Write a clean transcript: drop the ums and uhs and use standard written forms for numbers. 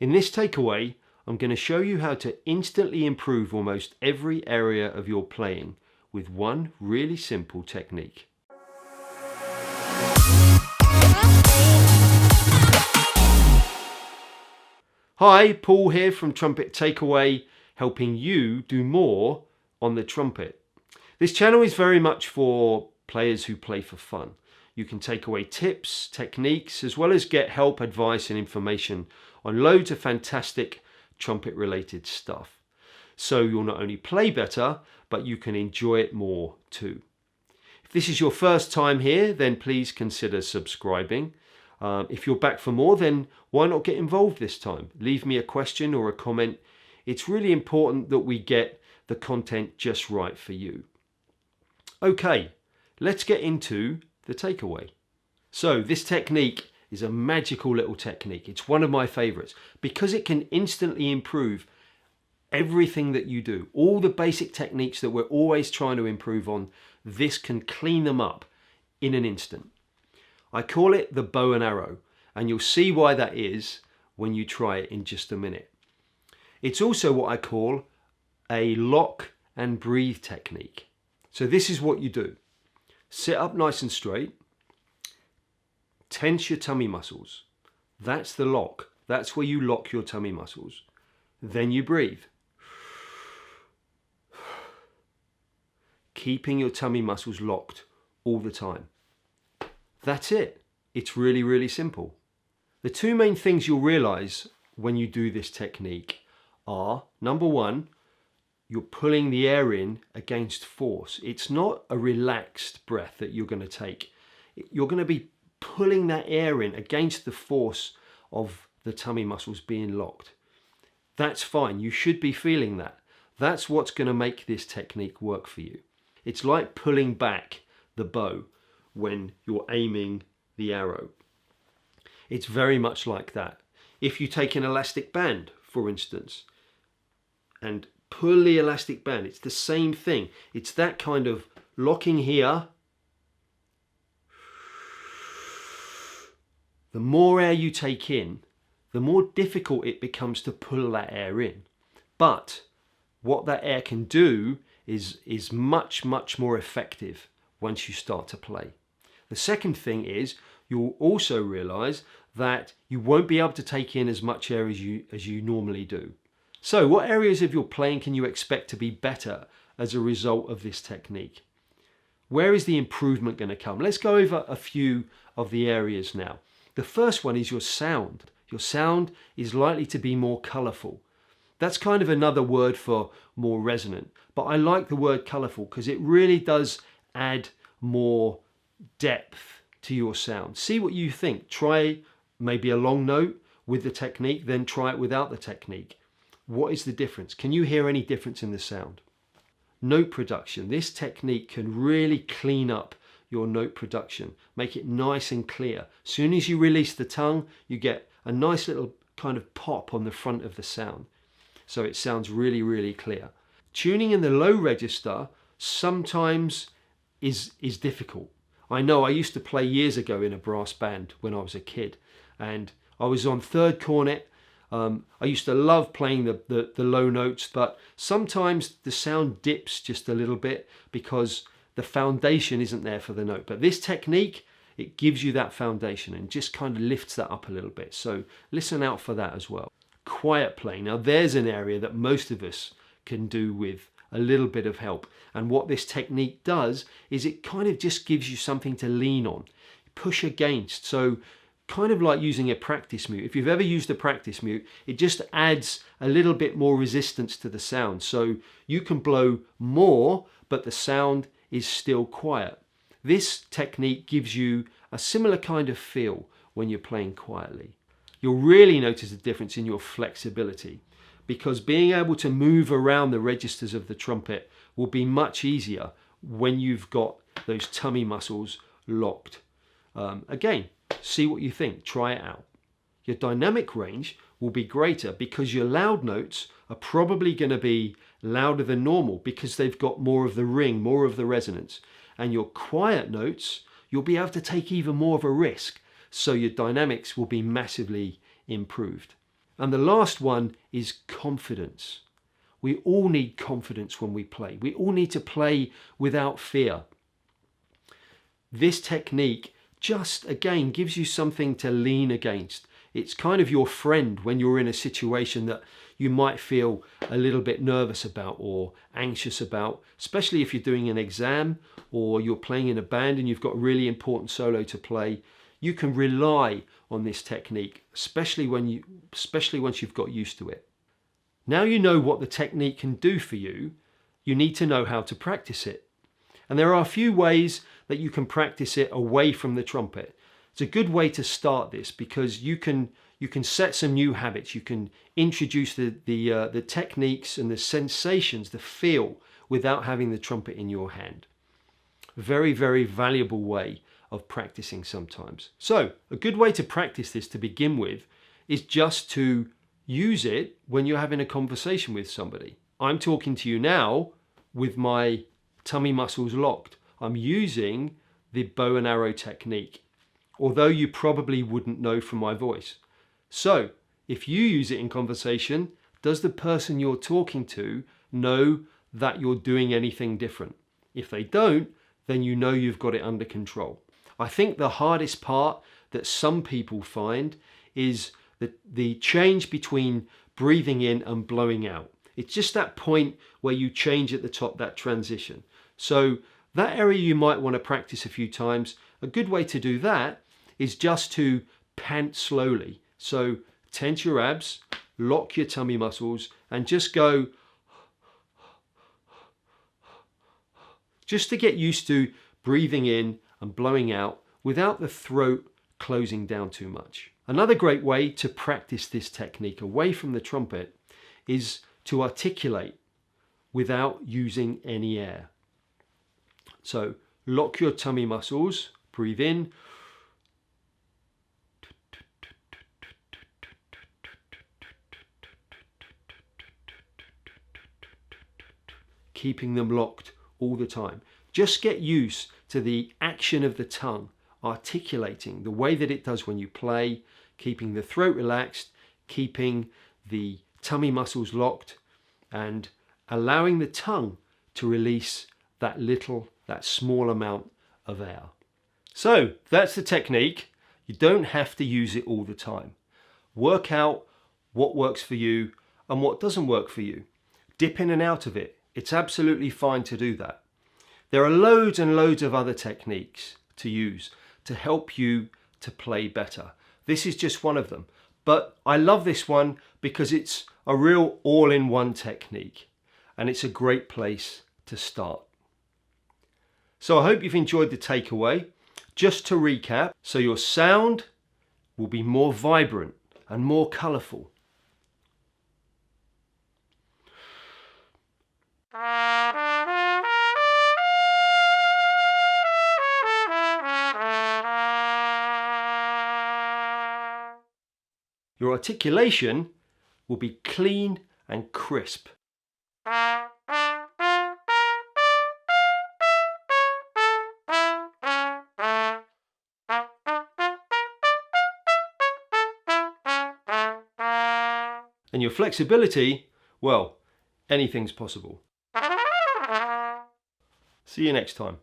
In this takeaway, I'm going to show you how to instantly improve almost every area of your playing with one really simple technique. Hi, Paul here from Trumpet Takeaway, helping you do more on the trumpet. This channel is very much for players who play for fun. You can take away tips, techniques, as well as get help, advice and information on loads of fantastic trumpet related stuff. So you'll not only play better, but you can enjoy it more too. If this is your first time here, then please consider subscribing. If you're back for more, then why not get involved this time? Leave me a question or a comment. It's really important that we get the content just right for you. Okay, let's get into the takeaway. So this technique is a magical little technique. It's one of my favorites because it can instantly improve everything that you do. All the basic techniques that we're always trying to improve on, this can clean them up in an instant. I call it the bow and arrow, and you'll see why that is when you try it in just a minute. It's also what I call a lock and breathe technique. So this is what you do. Sit up nice and straight, tense your tummy muscles. That's the lock. That's where you lock your tummy muscles. Then you breathe. Keeping your tummy muscles locked all the time. That's it. It's really, really simple. The two main things you'll realize when you do this technique are, number one, you're pulling the air in against force. It's not a relaxed breath that you're going to take. You're going to be pulling that air in against the force of the tummy muscles being locked. That's fine. You should be feeling that. That's what's going to make this technique work for you. It's like pulling back the bow when you're aiming the arrow. It's very much like that. If you take an elastic band, for instance, and pull the elastic band, it's the same thing. It's that kind of locking here. The more air you take in, the more difficult it becomes to pull that air in. But what that air can do is much, much more effective once you start to play. The second thing is you'll also realize that you won't be able to take in as much air as you normally do. So what areas of your playing can you expect to be better as a result of this technique? Where is the improvement going to come? Let's go over a few of the areas now. The first one is your sound. Your sound is likely to be more colourful. That's kind of another word for more resonant. But I like the word colourful because it really does add more depth to your sound. See what you think. Try maybe a long note with the technique, then try it without the technique. What is the difference? Can you hear any difference in the sound? Note production. This technique can really clean up your note production, make it nice and clear. As soon as you release the tongue, you get a nice little kind of pop on the front of the sound. So it sounds really, really clear. Tuning in the low register sometimes is difficult. I know I used to play years ago in a brass band when I was a kid, and I was on third cornet. I used to love playing the low notes, but sometimes the sound dips just a little bit because the foundation isn't there for the note. But this technique, it gives you that foundation and just kind of lifts that up a little bit. So listen out for that as well. Quiet playing. Now there's an area that most of us can do with a little bit of help. And what this technique does is it kind of just gives you something to lean on, push against. So kind of like using a practice mute. If you've ever used a practice mute, it just adds a little bit more resistance to the sound. So you can blow more, but the sound is still quiet. This technique gives you a similar kind of feel when you're playing quietly. You'll really notice a difference in your flexibility because being able to move around the registers of the trumpet will be much easier when you've got those tummy muscles locked. Again, see what you think, try it out. Your dynamic range will be greater because your loud notes are probably going to be louder than normal because they've got more of the ring, more of the resonance. And your quiet notes, you'll be able to take even more of a risk. So your dynamics will be massively improved. And the last one is confidence. We all need confidence when we play. We all need to play without fear. This technique just, again, gives you something to lean against. It's kind of your friend when you're in a situation that you might feel a little bit nervous about or anxious about, especially if you're doing an exam or you're playing in a band and you've got a really important solo to play. You can rely on this technique, especially once you've got used to it. Now you know what the technique can do for you, you need to know how to practice it. And there are a few ways that you can practice it away from the trumpet. It's a good way to start this because you can set some new habits. You can introduce the techniques and the sensations, the feel, without having the trumpet in your hand. Very, very valuable way of practicing sometimes. So a good way to practice this to begin with is just to use it when you're having a conversation with somebody. I'm talking to you now with my tummy muscles locked. I'm using the bow and arrow technique, although you probably wouldn't know from my voice. So if you use it in conversation, does the person you're talking to know that you're doing anything different? If they don't, then you know you've got it under control. I think the hardest part that some people find is the change between breathing in and blowing out. It's just that point where you change at the top, that transition. So that area you might want to practice a few times. A good way to do that is just to pant slowly. So tense your abs, lock your tummy muscles, and just go, just to get used to breathing in and blowing out without the throat closing down too much. Another great way to practice this technique away from the trumpet is to articulate without using any air. So lock your tummy muscles, breathe in, keeping them locked all the time. Just get used to the action of the tongue, articulating the way that it does when you play, keeping the throat relaxed, keeping the tummy muscles locked, and allowing the tongue to release that small amount of air. So that's the technique. You don't have to use it all the time. Work out what works for you and what doesn't work for you. Dip in and out of it. It's absolutely fine to do that. There are loads and loads of other techniques to use to help you to play better. This is just one of them. But I love this one because it's a real all-in-one technique and it's a great place to start. So I hope you've enjoyed the takeaway. Just to recap, so your sound will be more vibrant and more colourful. Your articulation will be clean and crisp. And your flexibility, well, anything's possible. See you next time.